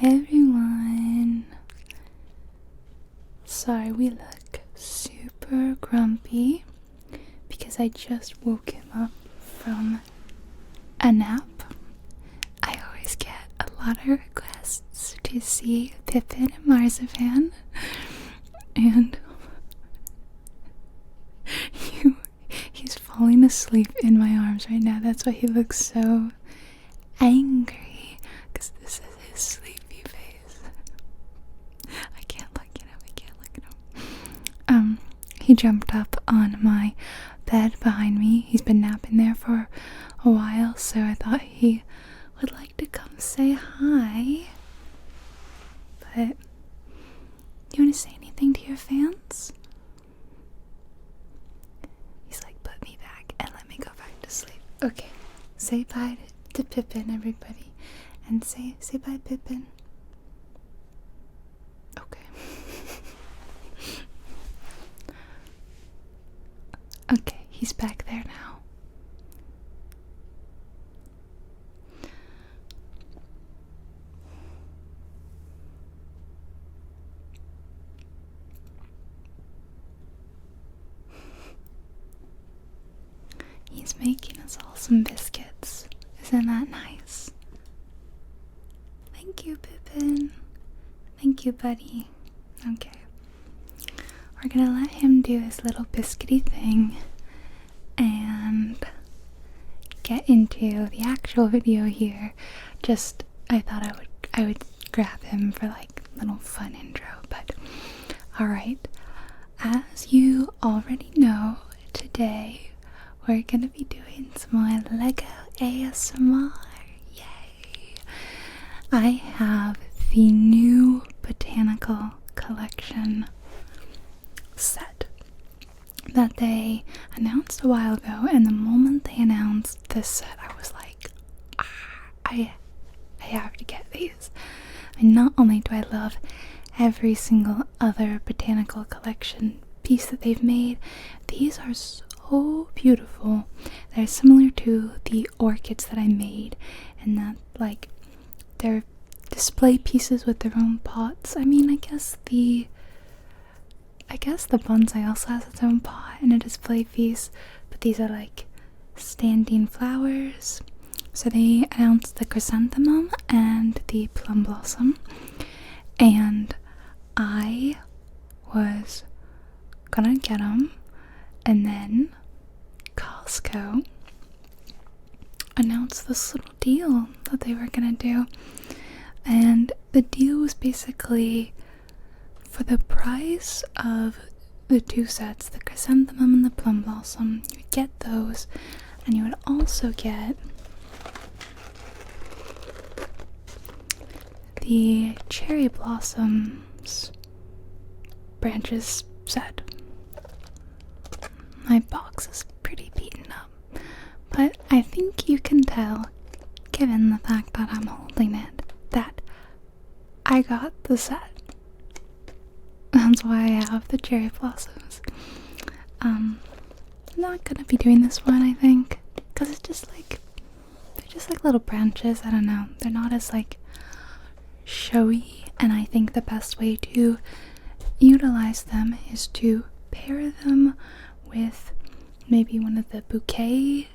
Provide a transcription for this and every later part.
Hey everyone. Sorry we look super grumpy because I just woke him up from a nap. I always get a lot of requests to see Pippin and Marzipan, and he's falling asleep in my arms right now. That's why he looks so angry, because this is his sleepy face. I can't look at him. He jumped up on my bed behind me. He's been napping there for a while, so I thought he would like to come say hi. But you want to say anything to your fans? He's like, put me back and let me go back to sleep. Okay, say bye to Pippin, everybody, and say bye, Pippin. Okay. Okay, he's back there now. He's making us all some biscuits. Isn't that nice? Thank you, Pippin. Thank you, buddy. Okay. We're gonna let him do his little biscuity thing and get into the actual video here. Just, I thought I would grab him for like a little fun intro, but alright. As you already know, today we're gonna be doing some more Lego ASMR. Yay! I have the new Botanical Collection set that they announced a while ago, and the moment they announced this set, I was like, I have to get these. And not only do I love every single other Botanical Collection piece that they've made, these are so beautiful. They're similar to the orchids that I made, and that like they're display pieces with their own pots. I mean, I guess the bonsai also has its own pot and a display piece, but these are like standing flowers. So they announced the chrysanthemum and the plum blossom, and I was gonna get them, and then Costco announced this little deal that they were gonna do, and the deal was basically, for the price of the two sets, the chrysanthemum and the plum blossom, you would get those, and you would also get the cherry blossoms branches set. My box is pretty beaten up, but I think you can tell, given the fact that I'm holding it, that I got the set. That's why I have the cherry blossoms. I'm not gonna be doing this one, I think, because it's just like, they're just like little branches. I don't know, they're not as like showy, and I think the best way to utilize them is to pair them with maybe one of the bouquet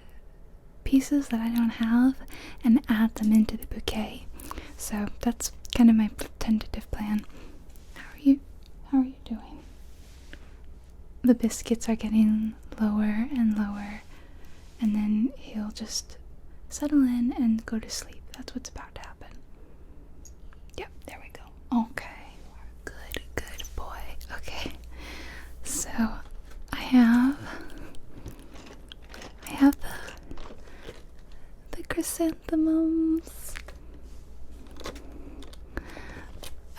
pieces that I don't have and add them into the bouquet. So that's kind of my tentative plan. How are you doing? The biscuits are getting lower and lower, and then he'll just settle in and go to sleep. That's what's about to happen. Yep, there we go. Okay, good boy. Okay, so I have the chrysanthemums.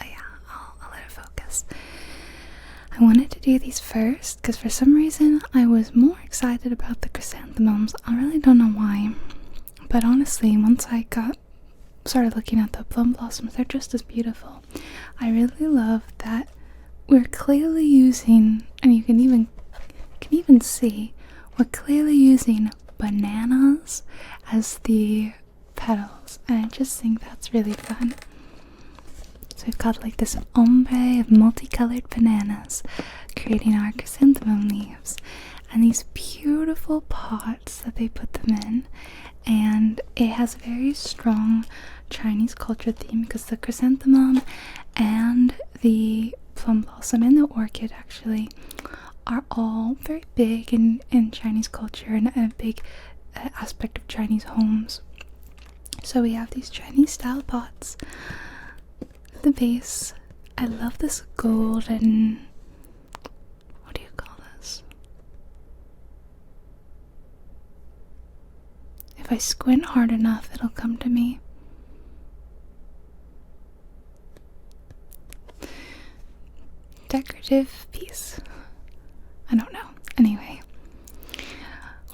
Oh yeah, I'll let it focus. I wanted to do these first because for some reason I was more excited about the chrysanthemums. I really don't know why, but honestly, once I started looking at the plum blossoms, they're just as beautiful. I really love that we're clearly using, and you can even see, we're clearly using bananas as the petals, and I just think that's really fun. we've got like this ombre of multicolored bananas creating our chrysanthemum leaves, and these beautiful pots that they put them in. And it has a very strong Chinese culture theme because the chrysanthemum and the plum blossom and the orchid actually are all very big in Chinese culture and a big aspect of Chinese homes. So we have these Chinese style pots. The base, I love this golden, what do you call this? If I squint hard enough, it'll come to me. Decorative piece. I don't know. Anyway,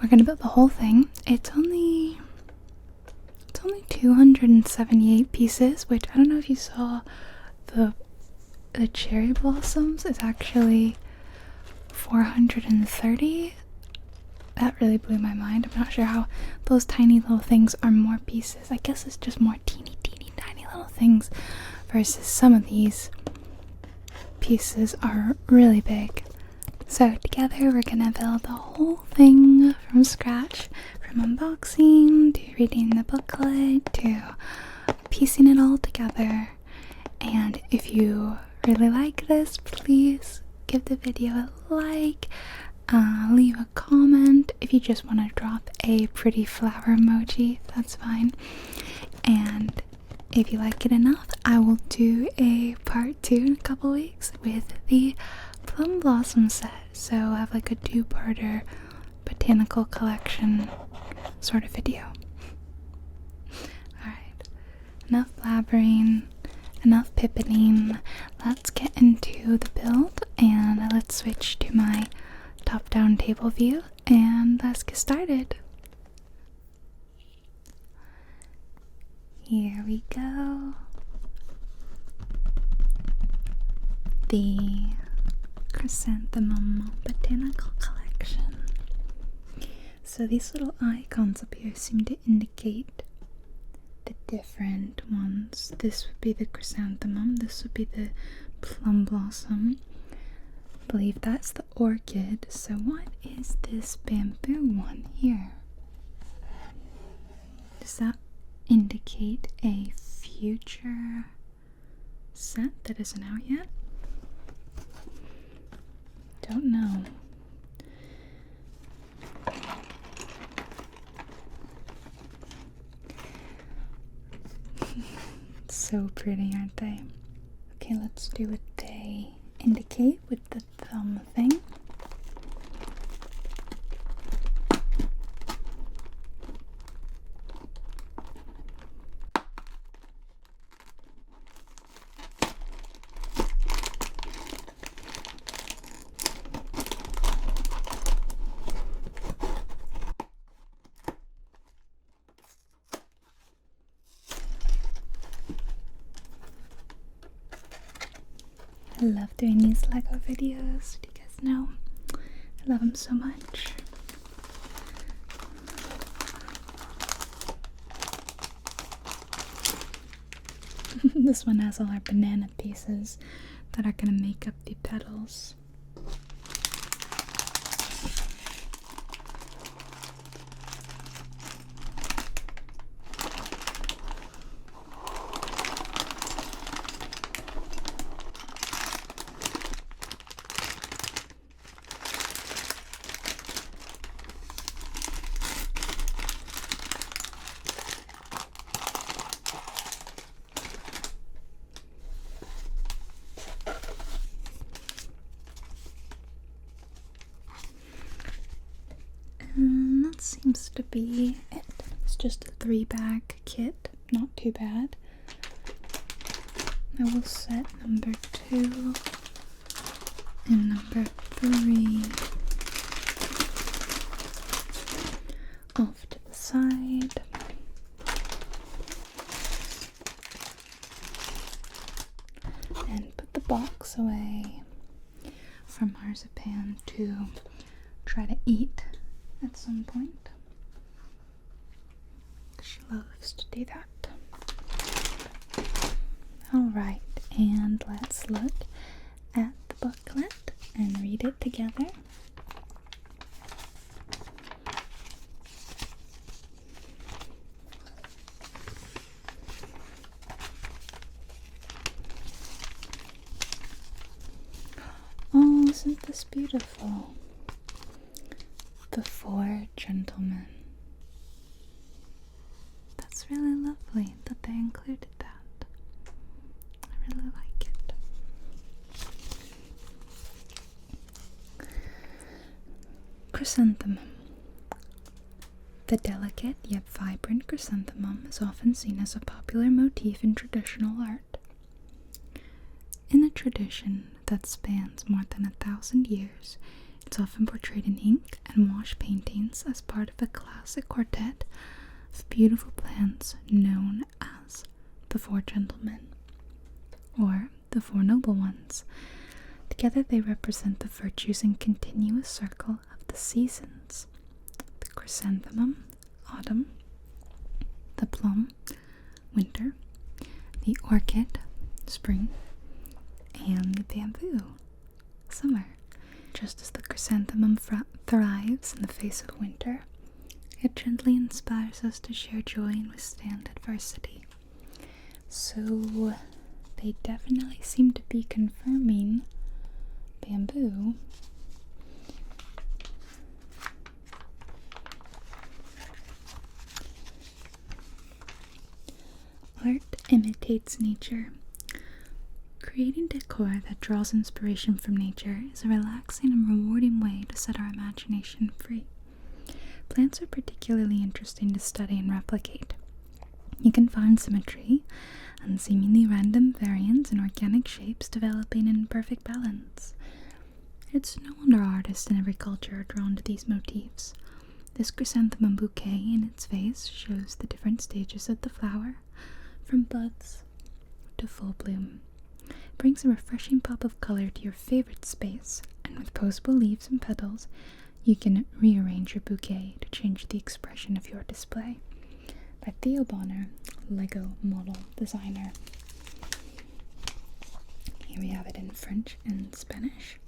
we're gonna build the whole thing. It's only 278 pieces, which I don't know if you saw the cherry blossoms is actually 430. That really blew my mind. I'm not sure how those tiny little things are more pieces. I guess it's just more teeny tiny little things versus some of these pieces are really big. So together we're gonna build the whole thing from scratch, from unboxing to reading the booklet to piecing it all together. And if you really like this, please give the video a like, leave a comment. If you just want to drop a pretty flower emoji, that's fine. And if you like it enough, I will do a part 2 in a couple weeks with the plum blossom set. So I have like a 2-parter botanical collection sort of video. Alright, enough blabbering, enough pippening. Let's get into the build and let's switch to my top-down table view and let's get started. Here we go. The Chrysanthemum Botanical Collection. So these little icons up here seem to indicate the different ones. This would be the chrysanthemum, this would be the plum blossom. I believe that's the orchid. So what is this bamboo one here? Does that indicate a future set that isn't out yet? Don't know. So pretty, aren't they? Okay, let's do what they indicate with the thumb thing. I love doing these Lego videos. Do you guys know? I love them so much. This one has all our banana pieces that are going to make up the petals. And that seems to be it. It's just a 3-bag kit, not too bad. I will set number 2 and number 3 off to the side. And put the box away for marzipan to try to eat at some point. She loves to do that. Alright, And let's look at the booklet and read it together. Oh, isn't this beautiful? The Four Gentlemen. That's really lovely that they included that. I really like it. Chrysanthemum. The delicate yet vibrant chrysanthemum is often seen as a popular motif in traditional art. In a tradition that spans more than 1,000 years, it's often portrayed in ink and wash paintings as part of a classic quartet of beautiful plants known as the Four Gentlemen, or the Four Noble Ones. Together they represent the virtues and continuous circle of the seasons: the chrysanthemum, autumn; the plum, winter; the orchid, spring; and the bamboo, summer. Just as the chrysanthemum thrives in the face of winter, it gently inspires us to share joy and withstand adversity. So they definitely seem to be confirming bamboo. Art imitates nature. Creating decor that draws inspiration from nature is a relaxing and rewarding way to set our imagination free. Plants are particularly interesting to study and replicate. You can find symmetry and seemingly random variants in organic shapes developing in perfect balance. It's no wonder artists in every culture are drawn to these motifs. This chrysanthemum bouquet in its vase shows the different stages of the flower, from buds to full bloom. It brings a refreshing pop of color to your favorite space, and with posable leaves and petals, you can rearrange your bouquet to change the expression of your display. By Theo Bonner, Lego model designer. Here we have it in French and Spanish.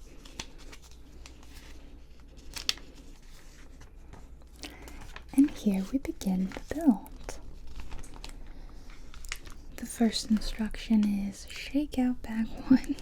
And here we begin the build. The first instruction is shake out bag 1.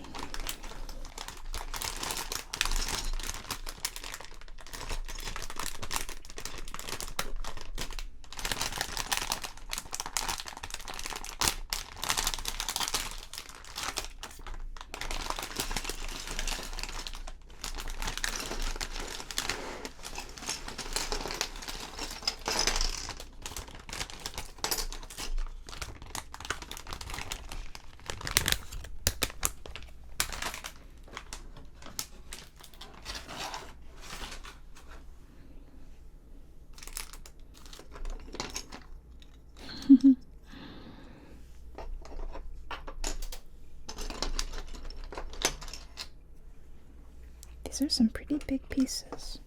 These are some pretty big pieces.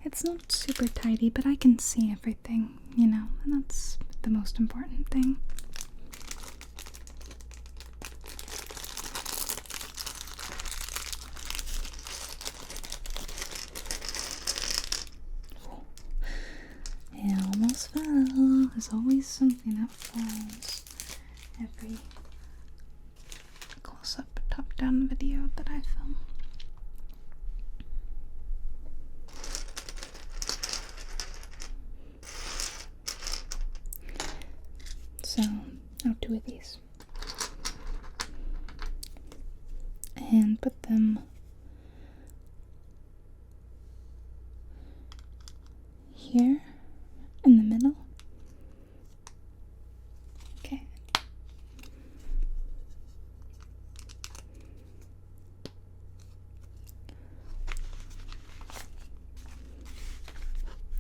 It's not super tidy, but I can see everything, you know, and that's the most important thing. It almost fell. There's always something that falls every close-up, top-down video that I film. So, I'll do 2 of these. And put them here in the middle.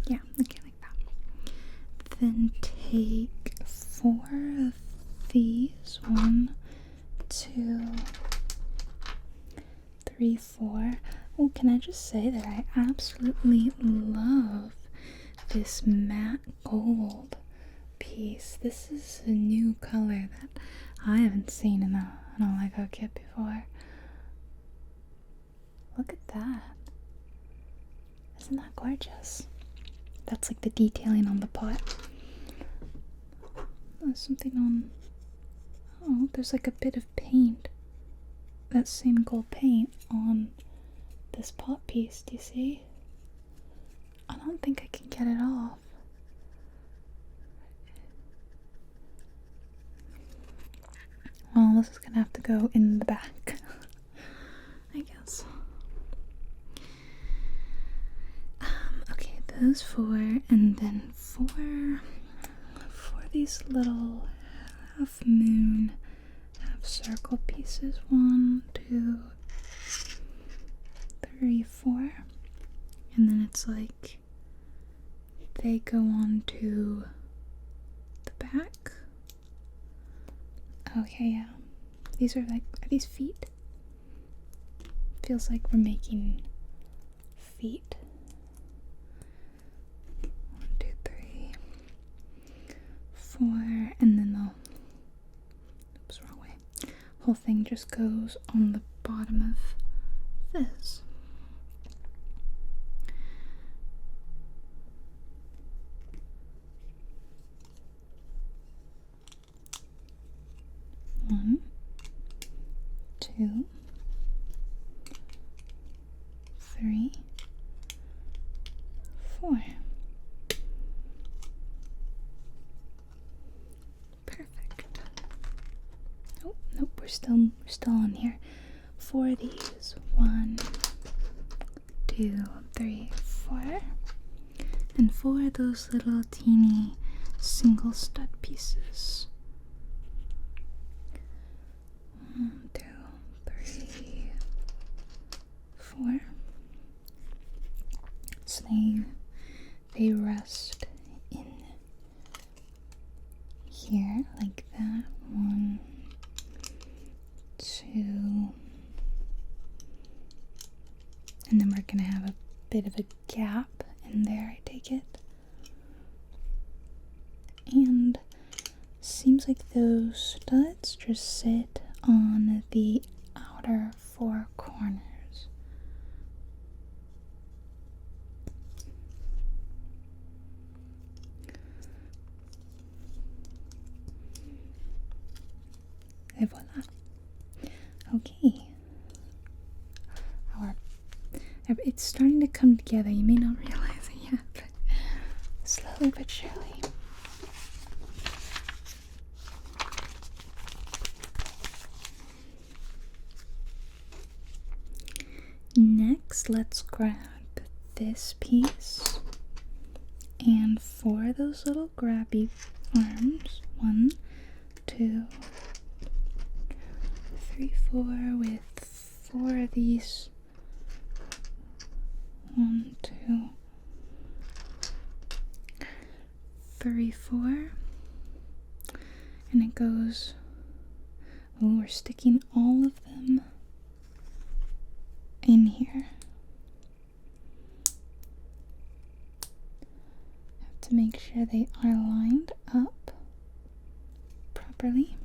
Yeah, okay, like that. Then take 4 of these. 1, 2, 3, 4. Oh, can I just say that I absolutely love this matte gold piece. This is a new color that I haven't seen in a Lego kit before. Look at that. Isn't that gorgeous? That's like the detailing on the pot. There's something on... Oh, there's like a bit of paint. That same gold paint on this pot piece. Do you see? I don't think I can get it off. Well, this is gonna have to go in the back, I guess. Okay, those 4, and then for these little half moon, half circle pieces. 1, 2, 3, 4, and then it's like they go on to the back. Okay, yeah. These are these feet? Feels like we're making feet. 1, 2, 3, 4, and then the wrong way. Whole thing just goes on the bottom of this. One, 2, 3, 4. Perfect. Oh, nope, we're still on here. 4 of these. 1, 2, 3, 4. And 4 of those little teeny single stud pieces. 1, 2, 3, 4. So they rest in here like that. 1, 2, and then we're gonna have a bit of a gap in there, I take it. And seems like those studs just sit on the outer 4 corners. Et voila. Okay. It's starting to come together. You may not realize it yet, but slowly but surely. Next, let's grab this piece and 4 of those little grabby arms. 1, 2, 3, 4 with 4 of these. 1, 2, 3, 4, and it goes. Oh, we're sticking all of them in here. Have to make sure they are lined up properly.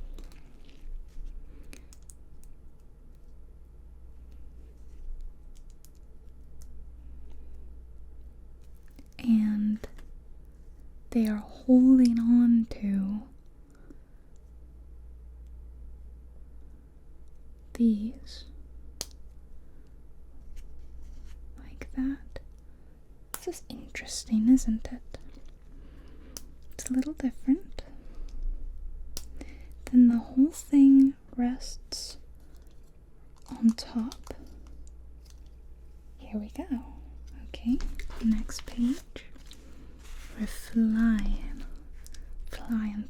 And they are holding on to these like that. This is interesting, isn't it? It's a little different. Then the whole thing rests on top. Here we go. Okay, next page. We're flying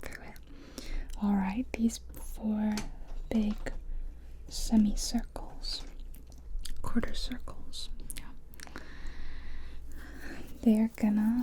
through it. Alright, these 4 big semicircles, quarter circles, yeah. They're gonna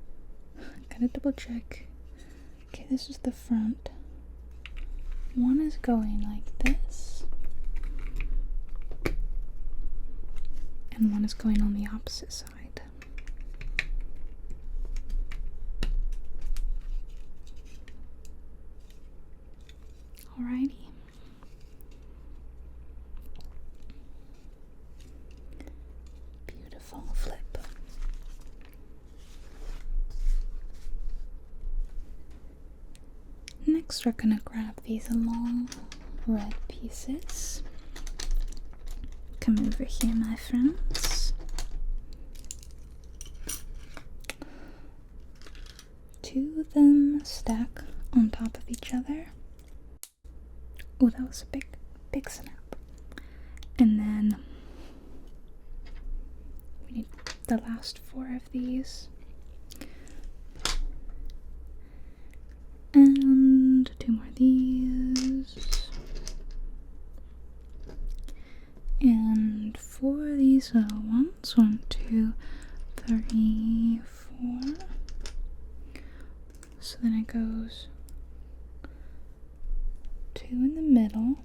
gotta double check. Okay, this is the front. One is going like this, and one is going on the opposite side. Alrighty. Beautiful flip. Next, we're gonna grab these long red pieces. Come over here, my friends. Two of them stack on top of each other. Oh, that was a big snap. And then we need the last 4 of these. And 2 more of these. And 4 of these little ones. 1, 2, 3, 4. So then it goes 2 in the middle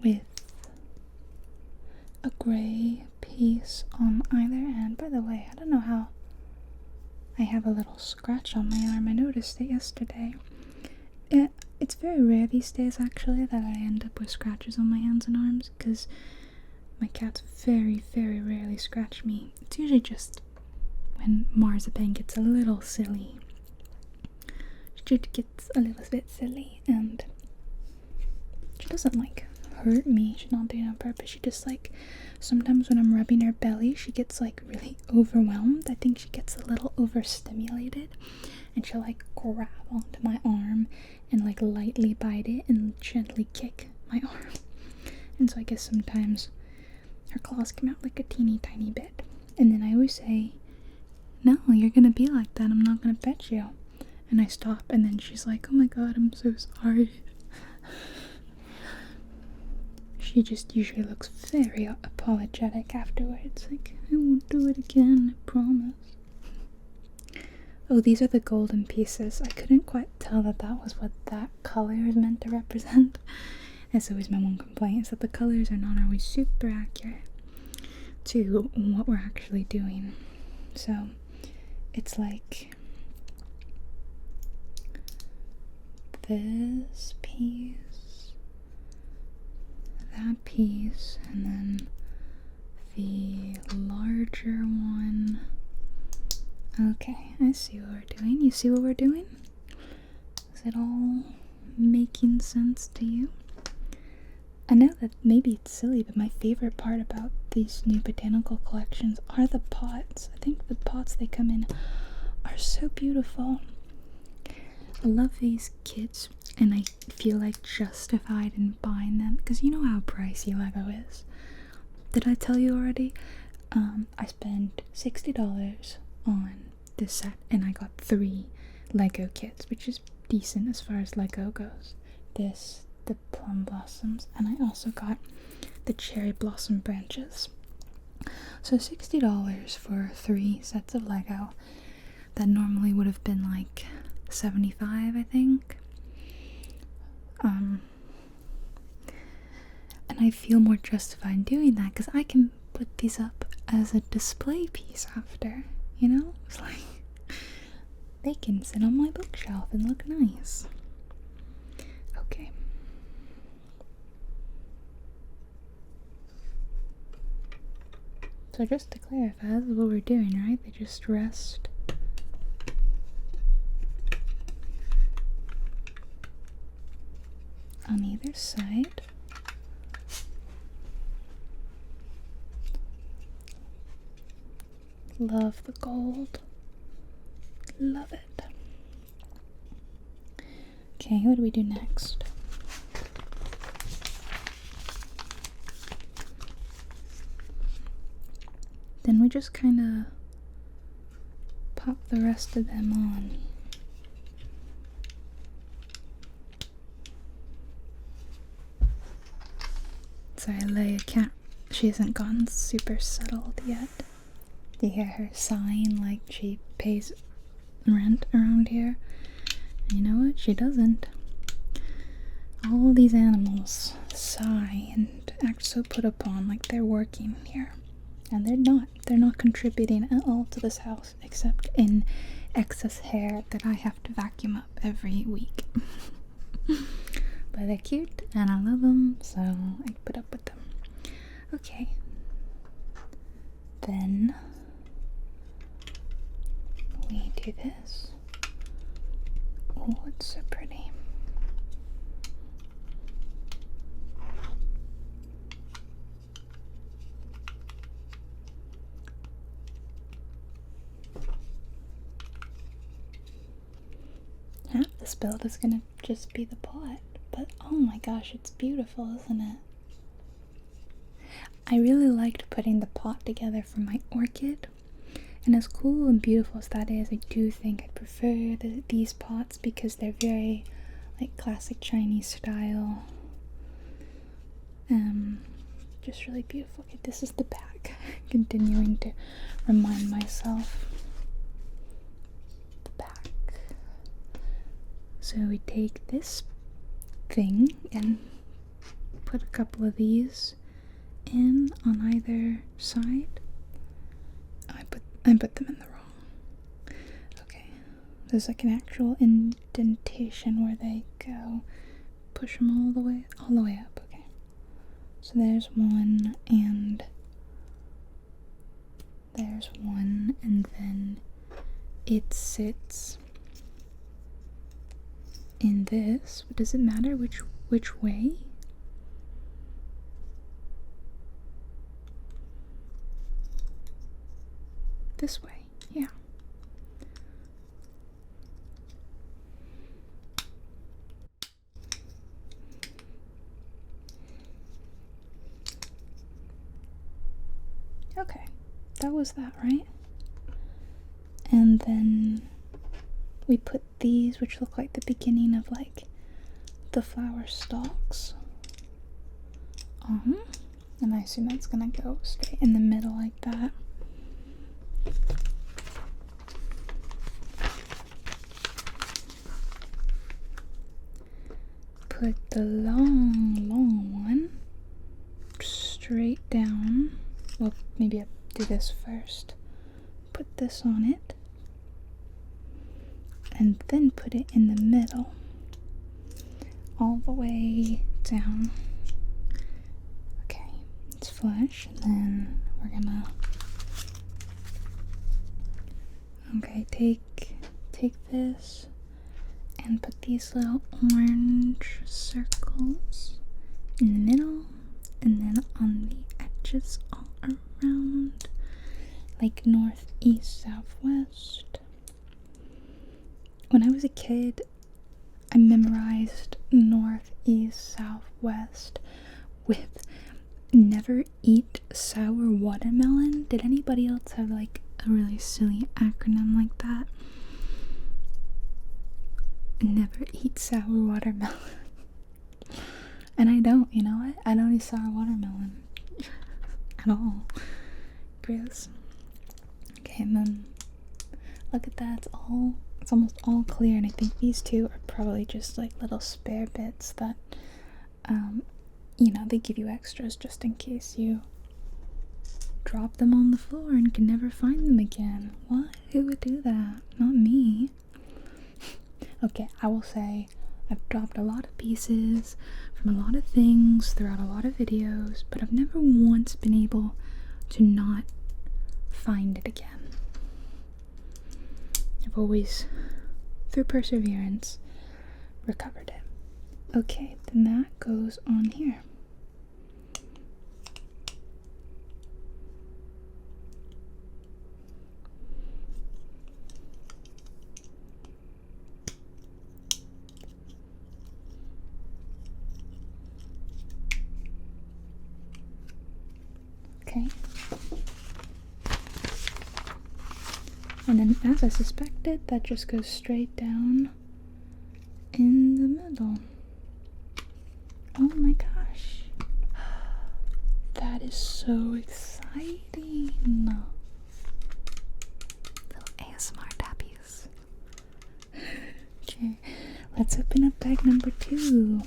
with a gray piece on either end. By the way, I don't know how I have a little scratch on my arm. I noticed it yesterday. It's very rare these days, actually, that I end up with scratches on my hands and arms, because my cats very, very rarely scratch me. It's usually just when Marzipan gets a little silly. She gets a little bit silly, and she doesn't, like, hurt me. She's not doing it on purpose. She just, like, sometimes when I'm rubbing her belly, she gets, like, really overwhelmed. I think she gets a little overstimulated, and she'll, like, grab onto my arm and, like, lightly bite it and gently kick my arm. And so I guess sometimes her claws come out like a teeny tiny bit. And then I always say, no, you're gonna be like that. I'm not gonna pet you. And I stop, and then she's like, oh my god, I'm so sorry. She just usually looks very apologetic afterwards. Like, I won't do it again, I promise. Oh, these are the golden pieces. I couldn't quite tell that that was what that color is meant to represent. That's always my one complaint, is that the colors are not always super accurate to what we're actually doing. So, it's like this piece, that piece, and then the larger one. Okay, I see what we're doing. You see what we're doing? Is it all making sense to you? I know that maybe it's silly, but my favorite part about these new botanical collections are the pots. I think the pots they come in are so beautiful. I love these kits, and I feel like justified in buying them because you know how pricey Lego is. Did I tell you already? I spent $60 on this set, and I got 3 Lego kits, which is decent as far as Lego goes. This, the plum blossoms, and I also got the cherry blossom branches. So $60 for 3 sets of Lego that normally would have been like $75, I think. And I feel more justified in doing that because I can put these up as a display piece after, you know? It's like they can sit on my bookshelf and look nice. Okay. So just to clarify, this is what we're doing, right? They just rest on either side. Love the gold. Love it. Okay, what do we do next? Then we just kind of pop the rest of them on. Sorry, Leia can't, she hasn't gotten super settled yet. You hear her sighing like she pays rent around here. And you know what? She doesn't. All these animals sigh and act so put upon like they're working here. And they're not. They're not contributing at all to this house except in excess hair that I have to vacuum up every week. But they're cute and I love them, so I put up with them. Okay. Then we do this. Oh, it's so pretty. Half this build is gonna just be the pot, but oh my gosh, it's beautiful, isn't it? I really liked putting the pot together for my orchid, and as cool and beautiful as that is, I do think I prefer these pots because they're very like classic Chinese style. Just really beautiful. Okay, this is the back. Continuing to remind myself. The back. So we take this thing and put a couple of these in on either side. I put them in the wrong. Okay, there's like an actual indentation where they go. Push them all the way up. Okay, so there's one, and there's one, and then it sits in this. But does it matter which way? This way, yeah. Okay, that was that, right? And then we put these, which look like the beginning of like the flower stalks, on, and I assume that's gonna go straight in the middle like that. Put the long one straight down. Well, maybe I'll do this first. Put this on it, and then put it in the middle, all the way down. Okay, it's flush, and then we're gonna take this and put these little orange circles in the middle, and then on the edges all around, like north, east, south, west. When I was a kid, I memorized north, east, south, west with never eat sour watermelon. Did anybody else have like a really silly acronym like that? Never eat sour watermelon. And I don't, you know what? I don't eat sour watermelon at all. Gross. Okay, and then look at that. It's almost all clear, and I think these two are probably just like little spare bits that you know, they give you extras just in case you drop them on the floor and can never find them again. What? Who would do that? Not me. Okay, I will say I've dropped a lot of pieces from a lot of things throughout a lot of videos, but I've never once been able to not find it again. I've always, through perseverance, recovered it. Okay, then that goes on here. Okay. And then, as I suspected, that just goes straight down in the middle. Oh my gosh. That is so exciting. ASMR tappies. Okay, let's open up bag number 2.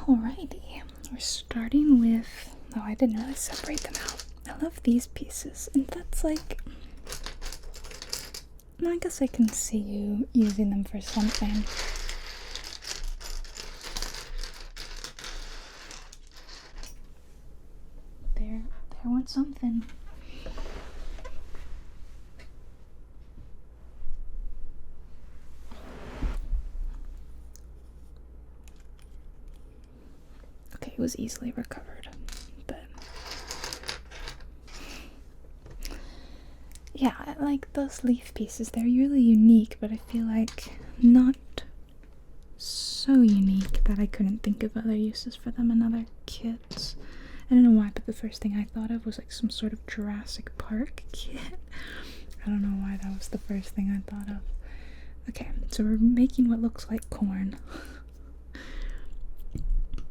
Alrighty, we're starting with, oh, I didn't really separate them out. I love these pieces, and that's like, I guess I can see you using them for something. There went something. It was easily recovered, but yeah, I like those leaf pieces. They're really unique, but I feel like not so unique that I couldn't think of other uses for them in other kits. I don't know why, but the first thing I thought of was like some sort of Jurassic Park kit. I don't know why that was the first thing I thought of. Okay, so we're making what looks like corn.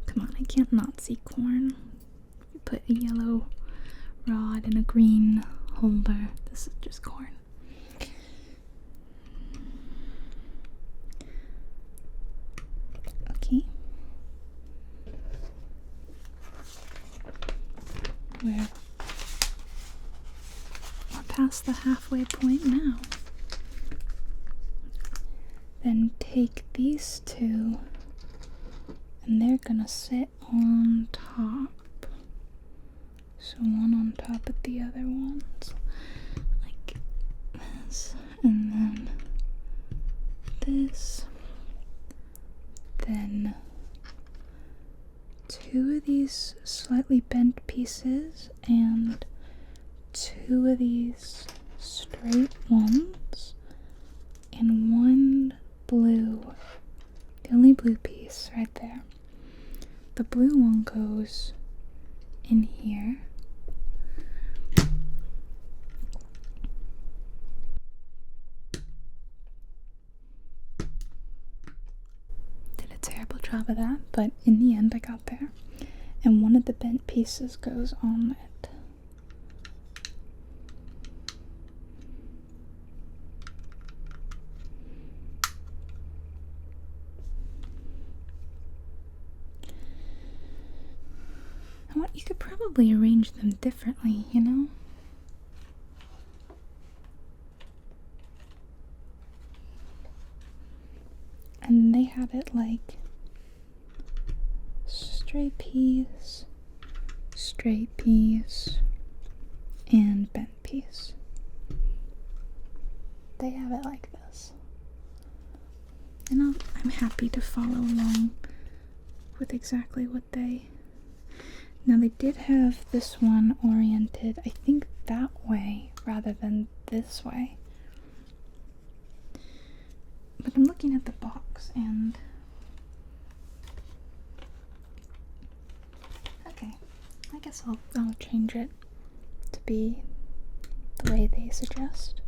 Come on, I can't not see corn. You put a yellow rod in a green holder. This is just corn. Okay. We're past the halfway point now. Then take these two, and they're gonna sit on top. So one on top of the other ones. Like this. And then this. Then two of these slightly bent pieces and two of these straight ones. And one blue. The only blue piece right there. The blue one goes in here. Did a terrible job of that, but in the end I got there. And one of the bent pieces goes on it. You could probably arrange them differently, you know? And they have it like straight piece, and bent piece. They have it like this. And I'm happy to follow along with exactly what they... Now they did have this one oriented, I think, that way rather than this way. But I'm looking at the box and... Okay, I guess I'll change it to be the way they suggest.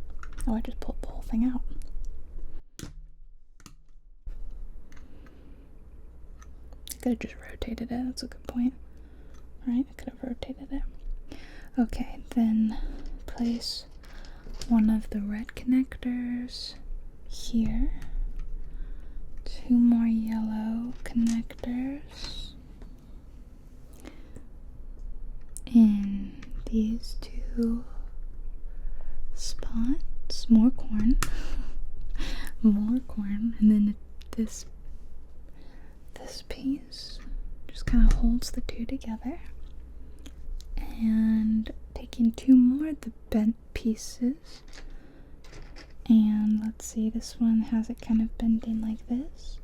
Oh, I just pulled the whole thing out. I could have just rotated it, that's a good point. Right, I could have rotated it. Okay, then place one of the red connectors here. Two more yellow connectors in these two spots. More corn. More corn. And then this piece just kind of holds the two together. And taking two more of the bent pieces, and let's see, this one has it kind of bending like this.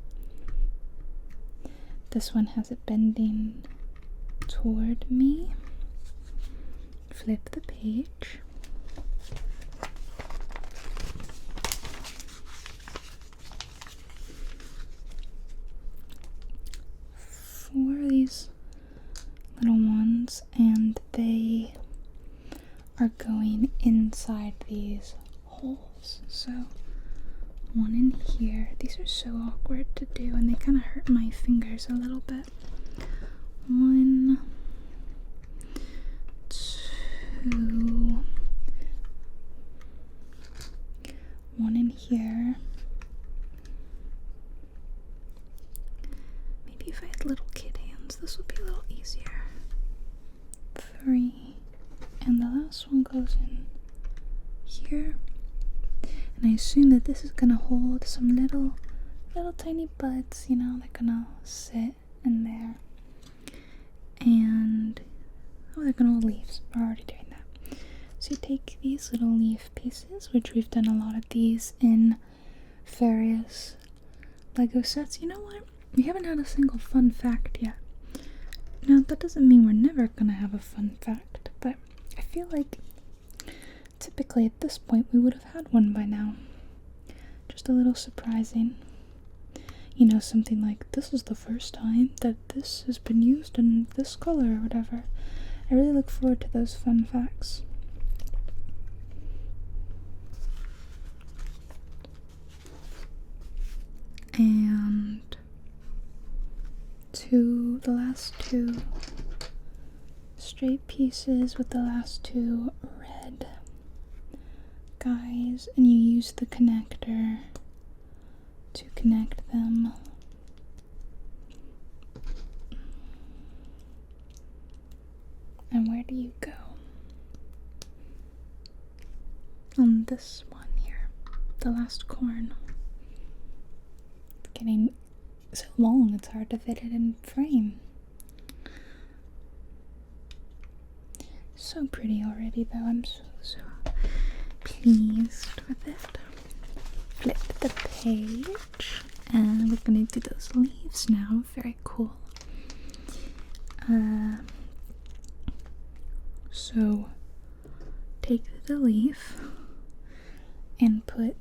This one has it bending toward me. Flip the page. these holes. So one in here. These are so awkward to do, and they kind of hurt my fingers a little bit. 1, 2, 1 in here. Maybe if I had little kid hands, this would be a little easier. 3, and the last one goes in here. And I assume that this is gonna hold some little tiny buds, you know, they're gonna sit in there. And they're gonna hold leaves. We're already doing that. So you take these little leaf pieces, which we've done a lot of these in various Lego sets. You know what? We haven't had a single fun fact yet. Now, that doesn't mean we're never gonna have a fun fact, but I feel like typically at this point we would have had one by now. Just a little surprising. You know, something like, this is the first time that this has been used in this color or whatever. I really look forward to those fun facts. And the last 2 straight pieces with the last 2 red guys, and you use the connector to connect them. And where do you go? On this one here, the last corn. It's getting so long, it's hard to fit it in frame. So pretty already though, I'm so pleased with it. Flip the page, and we're gonna do those leaves now. Very cool. So take the leaf and put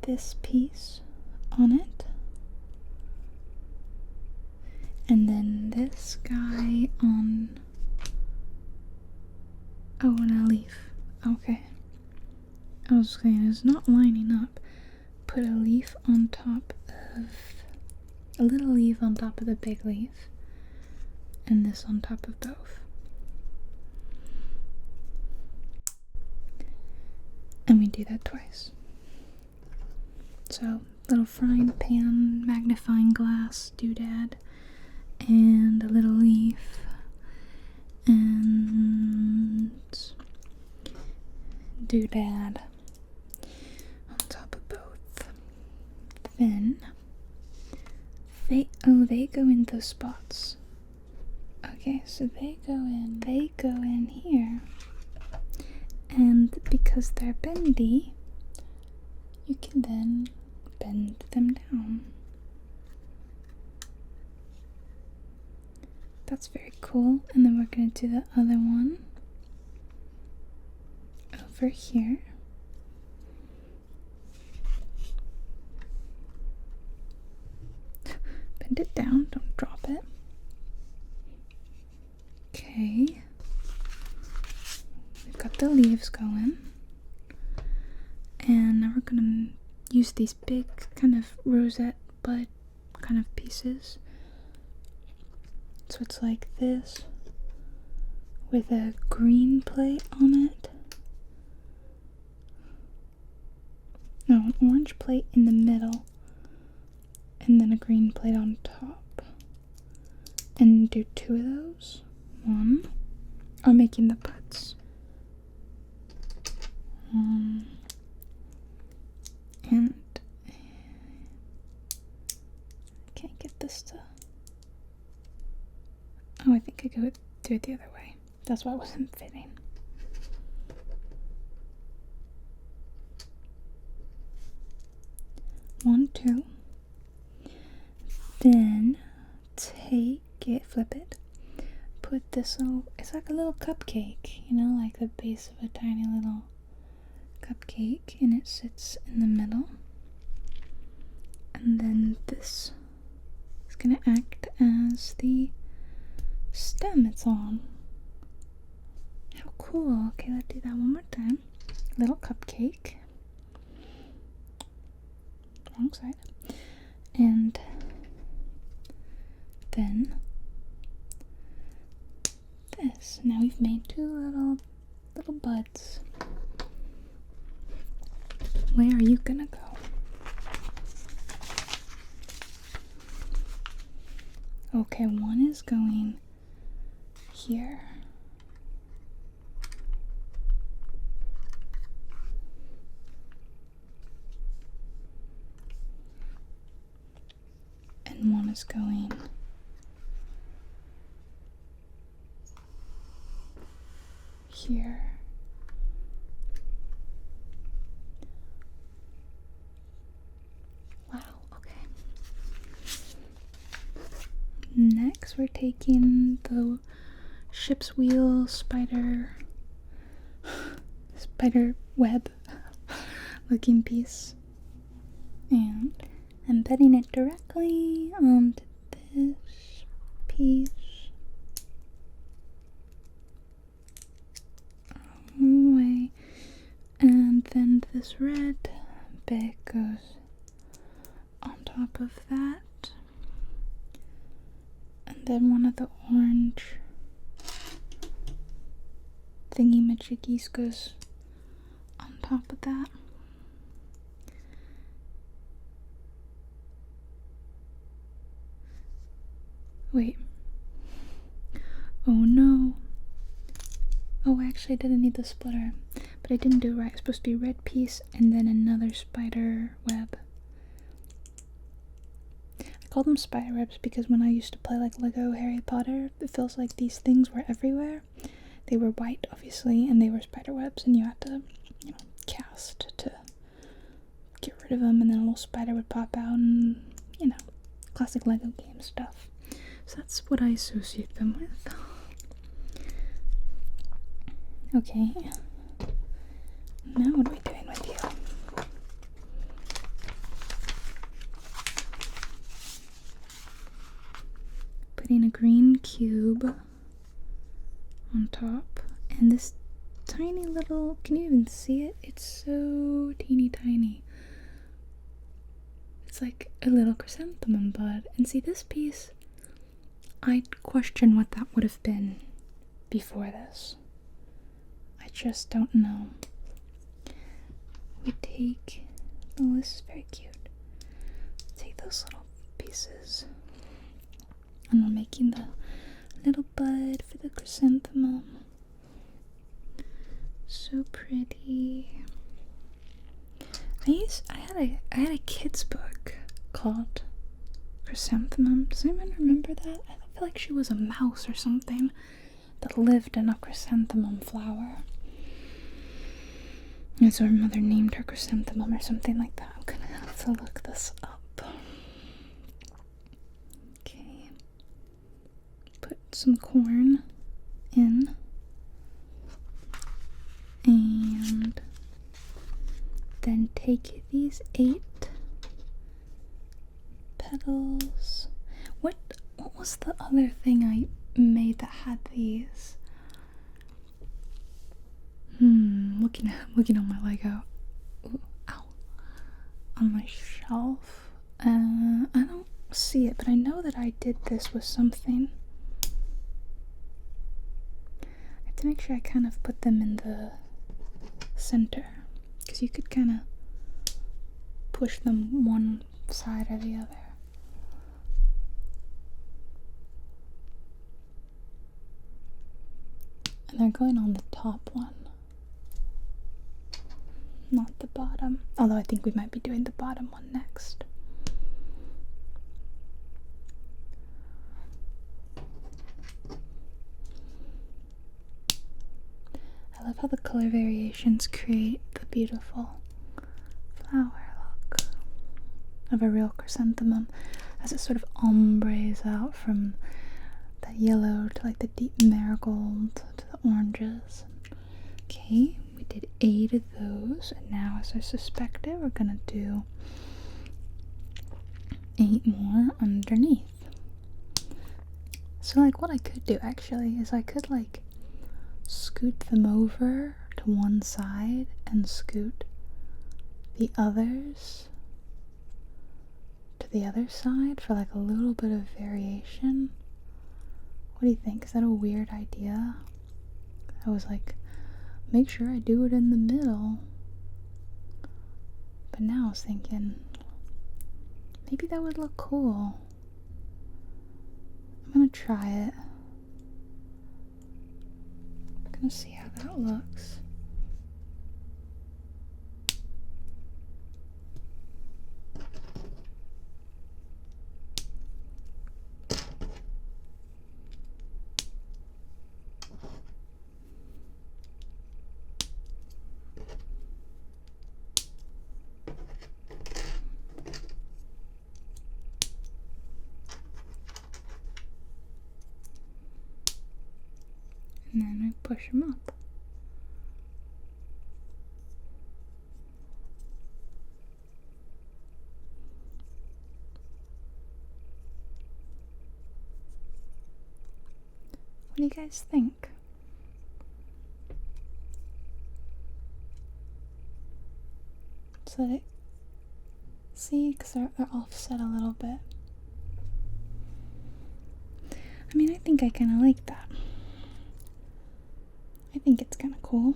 this piece on it, and then this guy on. Oh, and a leaf. Okay. I was saying it's not lining up. Put a leaf on top of a little leaf on top of the big leaf, and this on top of both. And we do that twice. So, little frying pan, magnifying glass, doodad, and a little leaf, and doodad on top of both. Then they go in those spots. Okay, so they go in here, and because they're bendy, you can then bend them down. That's very cool. And then we're going to do the other one over here. Bend it down, don't drop it. Okay. We've got the leaves going. And now we're going to use these big kind of rosette bud kind of pieces. So it's like this with a green plate on it. No, an orange plate in the middle, and then a green plate on top. And do 2 of those. 1. I'm making the buds. And I can't get this to. Oh, I think I could do it the other way. That's why it wasn't fitting. One, 2. Then take it, flip it. Put this little, it's like a little cupcake, you know, like the base of a tiny little cupcake, and it sits in the middle. And then this is going to act as the stem it's on. How cool. Okay, let's do that one more time. Little cupcake. Wrong side. And then this. Now we've made two little buds. Where are you gonna go? Okay, one is going here. And one is going here. Wow, okay. Next, we're taking the ship's wheel spider web looking piece and embedding it directly onto this piece. Way. And then this red bit goes on top of that. And then one of the orange thingy-majiggies goes on top of that. Wait. Oh no. Oh, actually I didn't need the splitter. But I didn't do it right. It's supposed to be red piece and then another spider web. I call them spider webs because when I used to play like Lego Harry Potter, it feels like these things were everywhere. They were white, obviously, and they were spider webs, and you had to, you know, cast to get rid of them, and then a little spider would pop out, and, you know, classic Lego game stuff. So that's what I associate them with. Okay. Now what are we doing with you? Putting a green cube on top, and this tiny little, can you even see it? It's so teeny tiny. It's like a little chrysanthemum bud. And see this piece, I question what that would have been before this. I just don't know. We take, oh, this is very cute. Take those little pieces, and we're making the little bud for the chrysanthemum. So pretty. I had a kid's book called Chrysanthemums. Does anyone remember that? I feel like she was a mouse or something that lived in a chrysanthemum flower. And so her mother named her chrysanthemum or something like that. I'm gonna have to look this up. Okay. Put some corn in. And then take these 8 petals. What was the other thing I made that had these? Looking on my Lego. Ooh, ow. On my shelf. I don't see it, but I know that I did this with something. I have to make sure I kind of put them in the center, because you could kind of push them one side or the other. And they're going on the top one, not the bottom. Although I think we might be doing the bottom one next. I love how the color variations create the beautiful flower look of a real chrysanthemum as it sort of ombres out from that yellow to like the deep marigold to the oranges. Okay, we did 8 of those, and now as I suspected, we're gonna do 8 more underneath. So like what I could do actually is I could like scoot them over to one side and scoot the others to the other side for like a little bit of variation. What do you think? Is that a weird idea? I was like, make sure I do it in the middle. But now I was thinking, maybe that would look cool. I'm gonna try it. I'm gonna see how that looks. And then I push them up. What do you guys think? So that see, because they're offset a little bit. I mean, I think I kind of like that. I think it's kind of cool.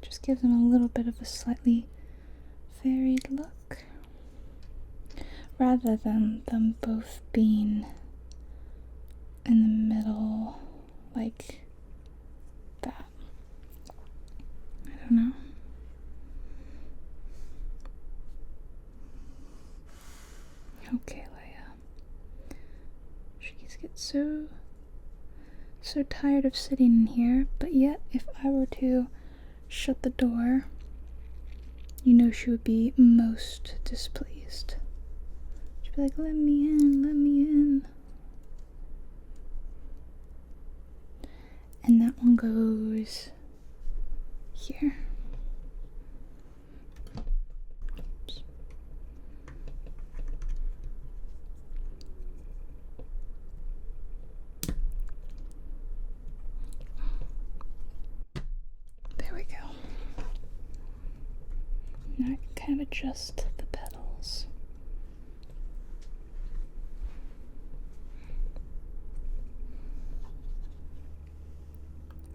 Just gives them a little bit of a slightly varied look. Rather than them both being in the middle like that. I don't know. Okay, Leia. She gets so tired of sitting in here, but yet if I were to shut the door, you know she would be most displeased. She'd be like, let me in, let me in. And that one goes here. Oops. There we go. Now I can kind of adjust the petals.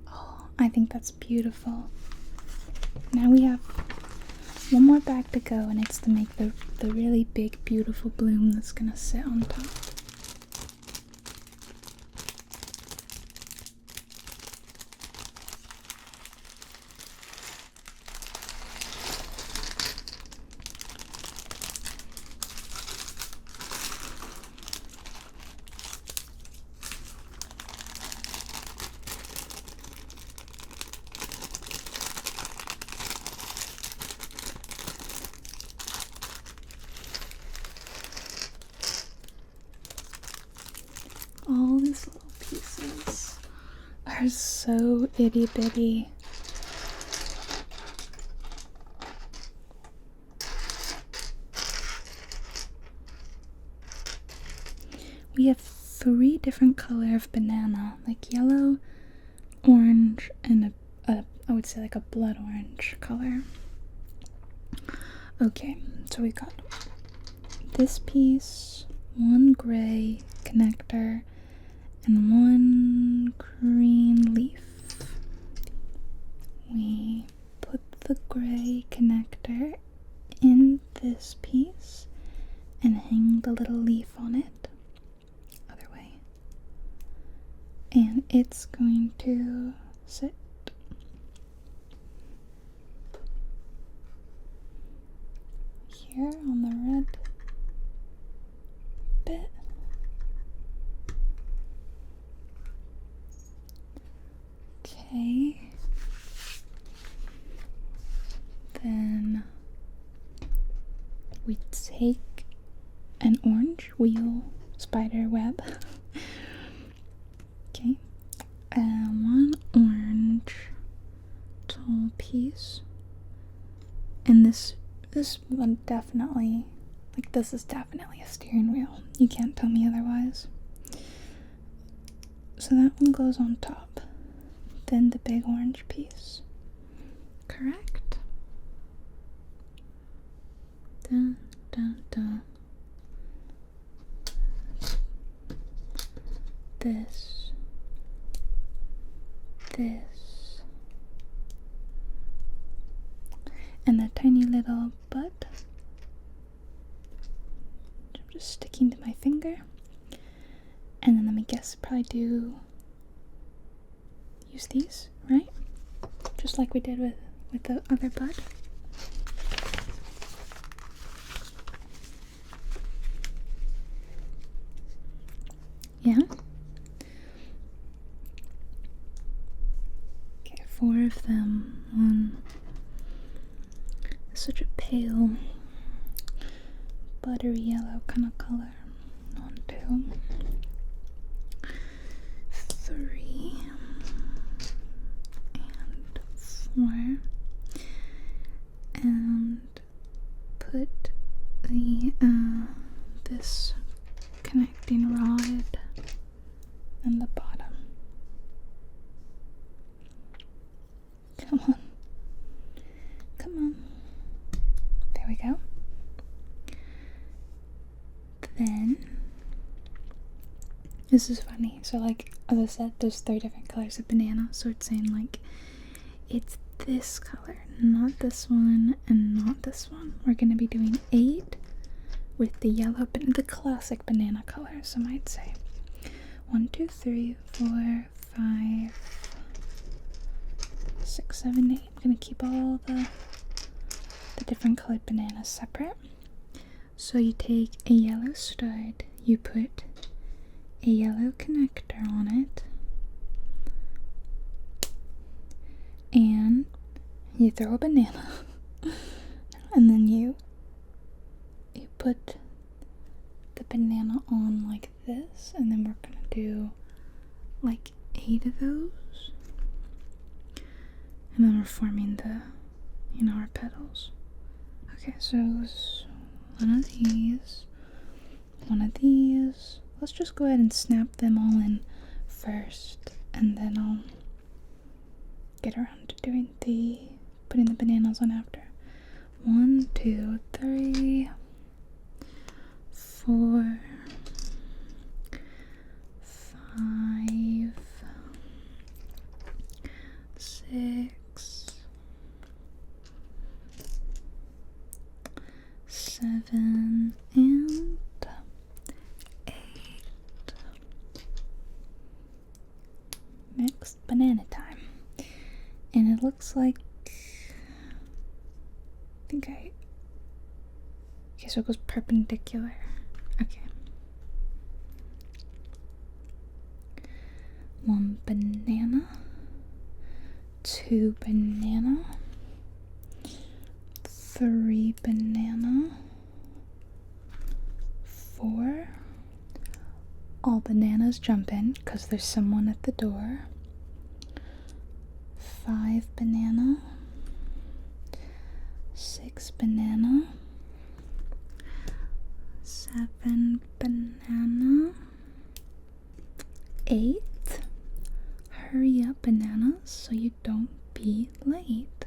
Oh, I think that's beautiful. Now we have one more bag to go, and it's to make the really big, beautiful bloom that's gonna sit on top. All these little pieces are so itty bitty. We have 3 different colors of banana, like yellow, orange, and I would say like a blood orange color. Okay, so we got this piece, 1 gray connector, and 1 green leaf. We put the gray connector in this piece and hang the little leaf on it. Other way. And it's going to sit here on the red bit. Okay. Then we take an orange wheel spider web. Okay. And 1 orange tall piece. And this one definitely, like, this is definitely a steering wheel. You can't tell me otherwise. so that one goes on top. Then the big orange piece. Correct? Dun, dun, dun. This. And that tiny little bud. I'm just sticking to my finger. And then let me guess, probably use these, right? Just like we did with the other bud. Yeah? Okay, 4 of them. One. Such a pale, buttery yellow kind of color. 1, 2, 3, and 4. And put the this connecting rod in the bottom. Come on. Come on. There we go. Then, this is funny. So like, as I said, there's 3 different colors of banana. So it's saying like, it's this color, not this one, and not this one. We're going to be doing 8 with the yellow, the classic banana color, some might say. 1, 2, 3, 4, 5, 6, 7, 8. I'm going to keep all the different colored bananas separate. So you take a yellow stud, you put a yellow connector on it, and you throw a banana, and then you put the banana on like this, and then we're gonna do like 8 of those, and then we're forming our petals. Okay, so it was one of these, one of these. Let's just go ahead and snap them all in first, and then I'll get around to doing putting the bananas on after. 1, 2, 3, 4, 5, 6, 7, and 8. Next, banana time. And it looks like, okay, so it goes perpendicular. Okay. 1 banana, 2 banana, 3 banana, 4. All bananas jump in because there's someone at the door. 5 banana, 6 banana, 7 banana, 8. Hurry up, bananas, so you don't be late.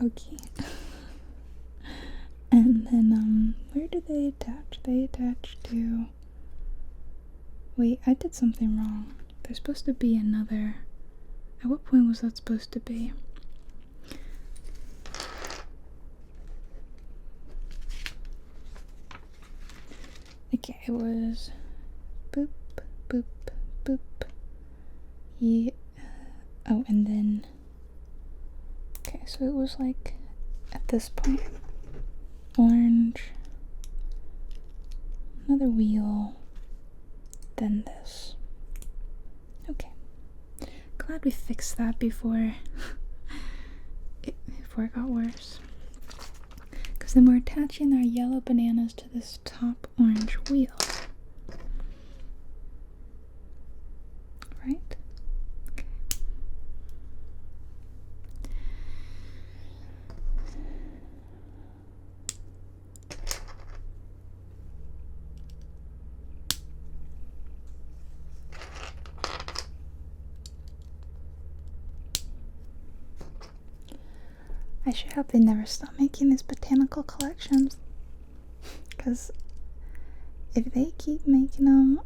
Okay. And then, where do they attach? They attach to... Wait, I did something wrong. There's supposed to be another... At what point was that supposed to be? Okay, it was... Boop, boop, boop. Yeah. Oh, and then... Okay, so it was like... At this point... Orange... Another wheel... Then this. Okay. Glad we fixed that before it got worse. Because then we're attaching our yellow bananas to this top orange wheel. Right? Okay. I sure hope they never stop making these botanical collections. Because if they keep making them,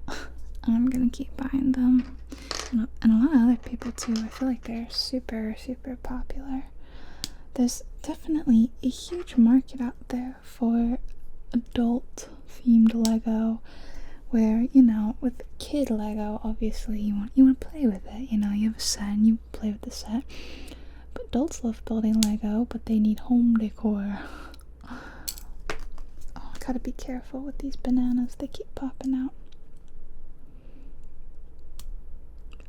I'm gonna keep buying them. And a lot of other people too. I feel like they're super, super popular. There's definitely a huge market out there for adult themed Lego, where, you know, with kid Lego, obviously you want to play with it. You know, you have a set and you play with the set. But adults love building Lego, but they need home decor. Oh, I gotta be careful with these bananas. They keep popping out.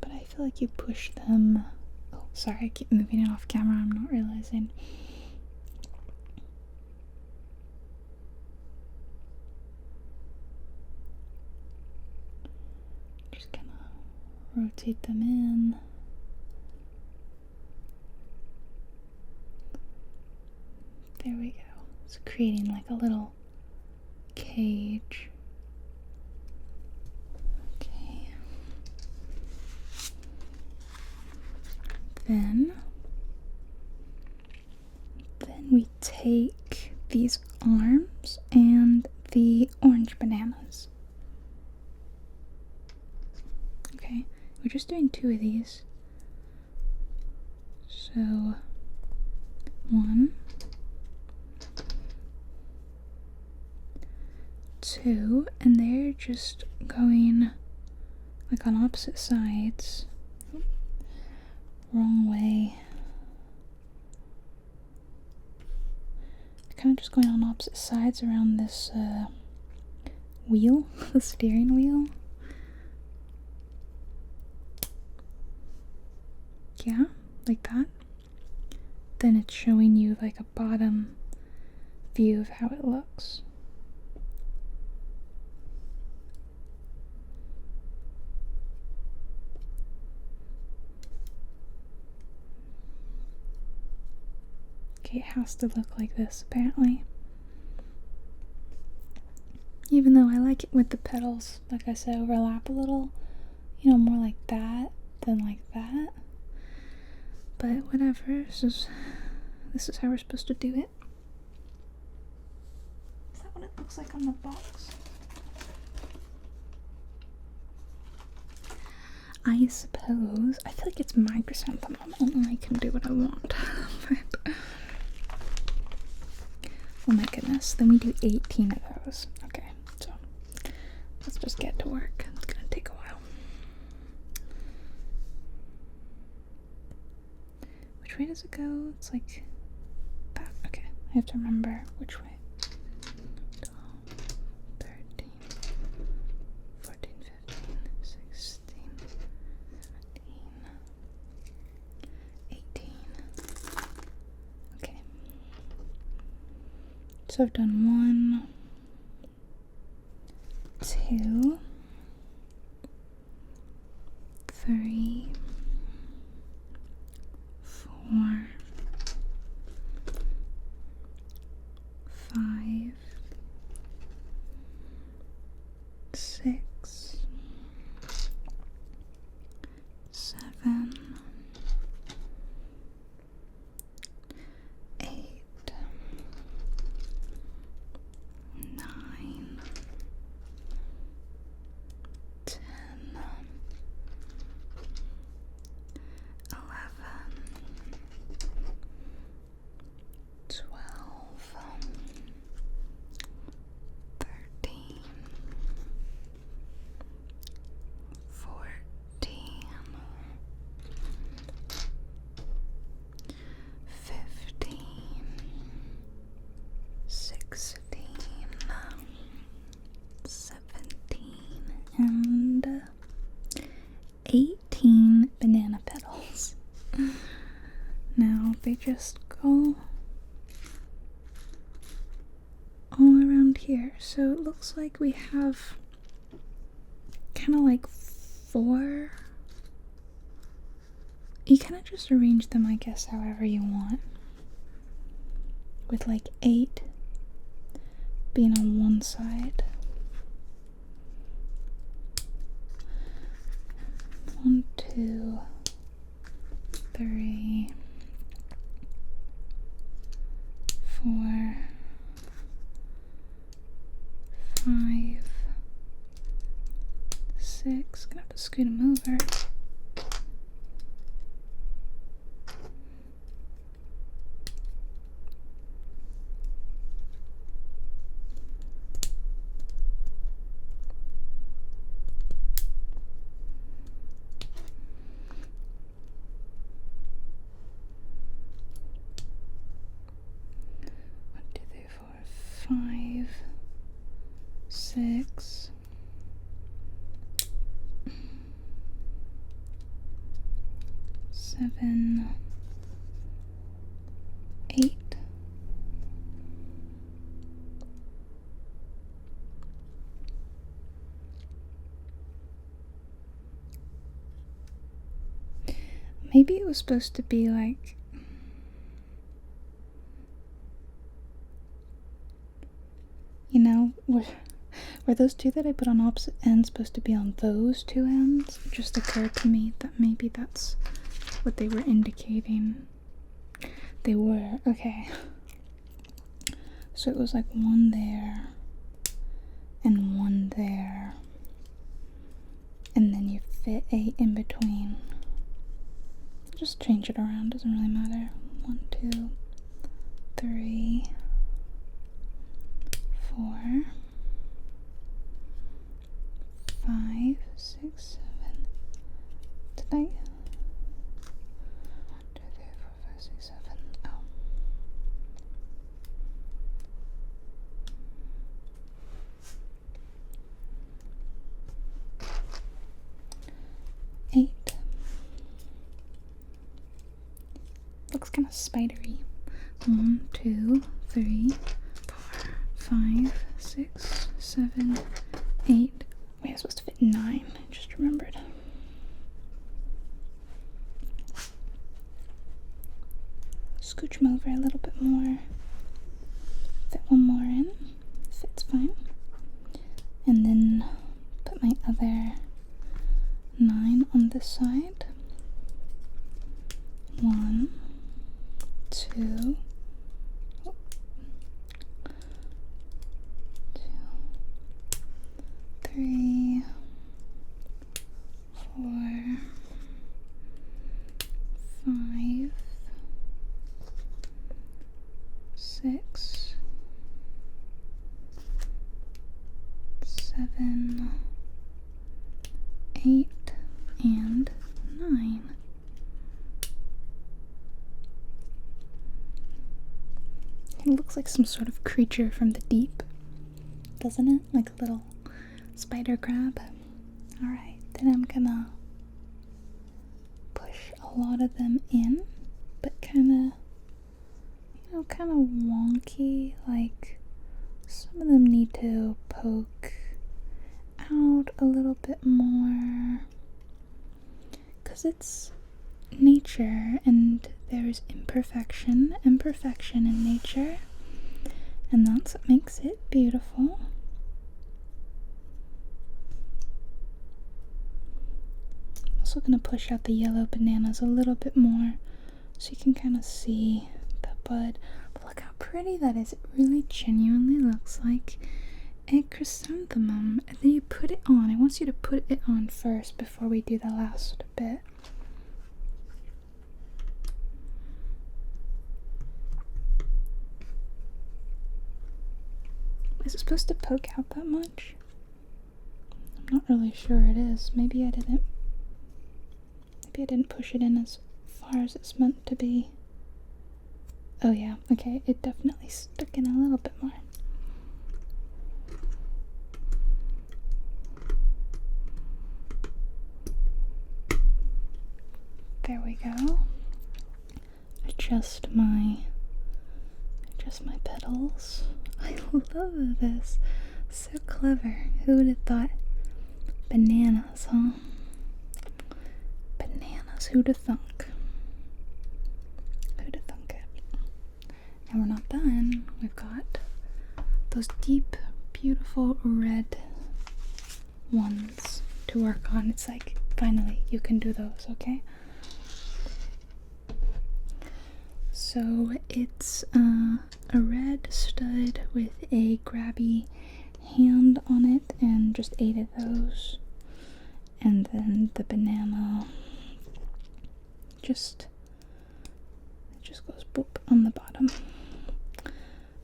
But I feel like you push them. Oh, sorry, I keep moving it off camera. I'm not realizing. Just gonna rotate them in. There we go. It's creating like a little cage. Okay. Then we take these arms and the orange bananas. Okay, we're just doing 2 of these. So 1, 2, and they're just going like on opposite sides. Wrong way. Kind of just going on opposite sides around this wheel, the steering wheel. Yeah, like that. Then it's showing you like a bottom view of how it looks. Okay, it has to look like this apparently. Even though I like it with the petals, like I said, overlap a little. You know, more like that than like that. But whatever, this is how we're supposed to do it. Is that what it looks like on the box? I suppose. I feel like it's my chrysanthemum, and I can do what I want. But, oh my goodness, then we do 18 of those. Okay, so let's just get to work. It's gonna take a while. Which way does it go? It's like that. Okay, I have to remember which way. 12, 13, 14, 15, 16, 17, 18. Okay. So I've done 1, 2, 3, 4, 5, 6, 7, 8, 9, 10, 11, 12, 13, 14, 15, 16, 17, and 18 banana petals. Now they just go all around here. So it looks like we have kind of like 4. You kind of just arrange them, I guess, however you want. With like 8 being on one side. 1, 2, 3, scoot him over. Five, six, seven, 8. Maybe it was supposed to be like, you know, were those two that I put on opposite ends supposed to be on those two ends? It just occurred to me that maybe that's what they were indicating. They were, okay. So it was like one there and one there. And then you fit 8 in between. Just change it around, doesn't really matter. 1, 2, 3, 4, 5, 6, 7. Did I? 1, 2, 3, 4, 5, 6, 7. Oh. 8. Looks kind of spidery. 1, 2, 3, 4, 5, 6, 7, 8. Wait, I was supposed to fit 9. I just remembered. Scooch them over a little bit more. Fit one more in. Fits fine. And then put my other 9 on this side. 1, 2, 3, 4, 5, 6, 7, 8, and 9. It looks like some sort of creature from the deep, doesn't it? Like a little spider crab. Alright, then I'm gonna push a lot of them in, but kinda, you know, kinda wonky. Like, some of them need to poke out a little bit more. Because it's nature and there's imperfection in nature, and that's what makes it beautiful. I'm also going to push out the yellow bananas a little bit more so you can kind of see the bud. But look how pretty that is. It really genuinely looks like a chrysanthemum. And then you put it on. I want you to put it on first before we do the last bit. Is it supposed to poke out that much? I'm not really sure it is. Maybe I didn't push it in as far as it's meant to be. Oh yeah, okay, it definitely stuck in a little bit more. There we go. Adjust my petals. I love this. So clever. Who would have thought? Bananas, huh? Bananas. Who'd have thunk? Who'd have thunk it? And we're not done. We've got those deep, beautiful red ones to work on. It's like, finally, you can do those, okay? So it's a red stud with a grabby hand on it, and just 8 of those. And then the banana just goes boop on the bottom.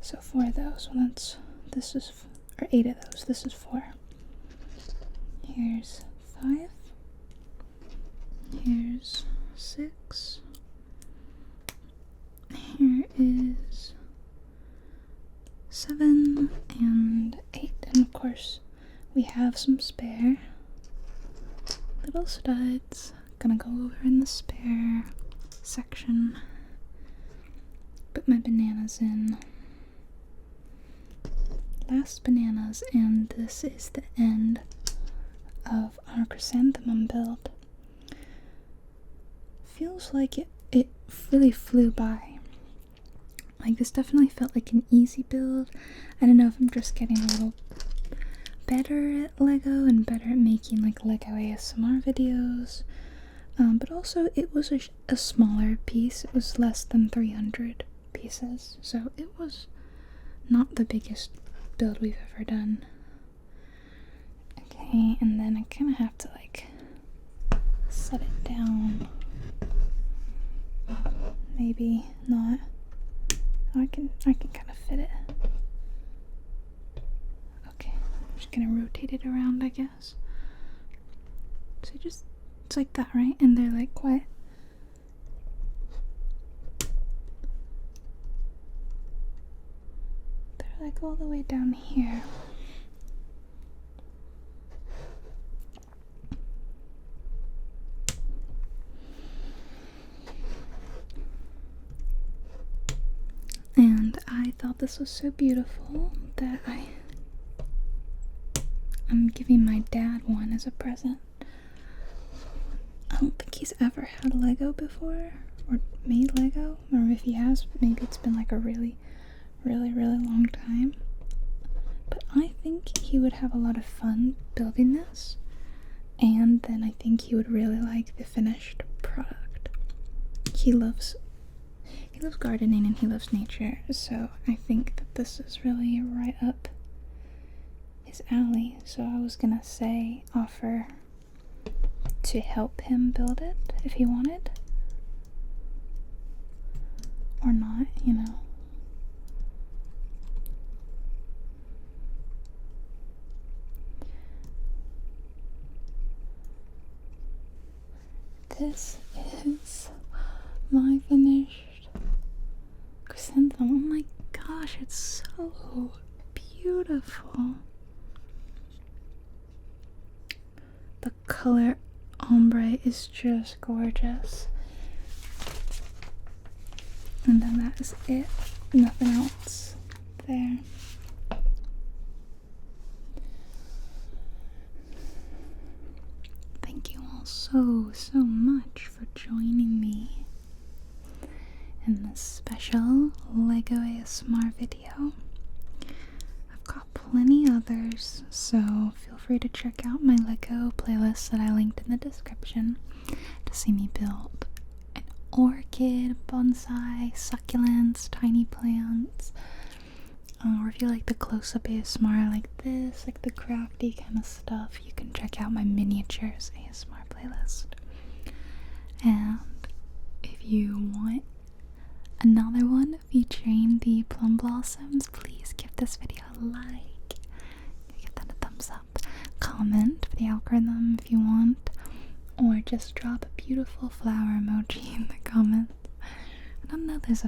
So 4 of those. Well, this is, or 8 of those. This is 4. Here's 5. Here's 6. Here is 7 and 8. And of course, we have some spare little studs. Gonna go over in the spare section. Put my bananas in. Last bananas, and this is the end of our chrysanthemum build. Feels like it really flew by. Like, this definitely felt like an easy build. I don't know if I'm just getting a little better at Lego and better at making like Lego ASMR videos. But also it was a smaller piece. It was less than 300 pieces. So it was not the biggest build we've ever done. Okay, and then I kind of have to like set it down. Maybe not. I can kind of fit it. Okay, I'm just gonna rotate it around, I guess. So it's like that, right? And they're like quite. They're like all the way down here. And I thought this was so beautiful that I'm giving my dad one as a present. I don't think he's ever had Lego before, or made Lego, or if he has, maybe it's been like a really, really, really long time. But I think he would have a lot of fun building this, and then I think he would really like the finished product. He loves gardening and he loves nature, so I think that this is really right up his alley. So I was gonna say offer to help him build it if he wanted, or not, you know. This is my finished chrysanthemum. Oh my gosh, it's so beautiful. The color ombre is just gorgeous. And then that is it. Nothing else there. Thank you all so much for joining me in this special Lego ASMR video. I've got plenty others, so feel free to check out my Lego playlist that I linked in the description to see me build an orchid, bonsai, succulents, tiny plants, or if you like the close-up ASMR like this, like the crafty kind of stuff, you can check out my miniatures ASMR playlist. And if you want another one featuring the plum blossoms, please give this video a like, give that a thumbs up, comment for the algorithm if you want, or just drop a beautiful flower emoji in the comments. I don't know, there's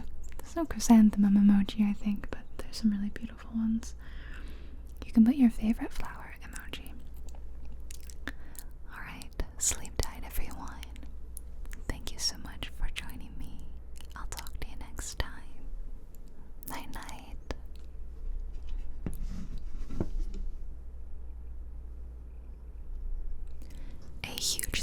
no chrysanthemum emoji, I think, but there's some really beautiful ones. You can put your favorite flower emoji. Alright, sleep tight everyone. Thank you so much for joining me. I'll talk to you next time. Night night. A huge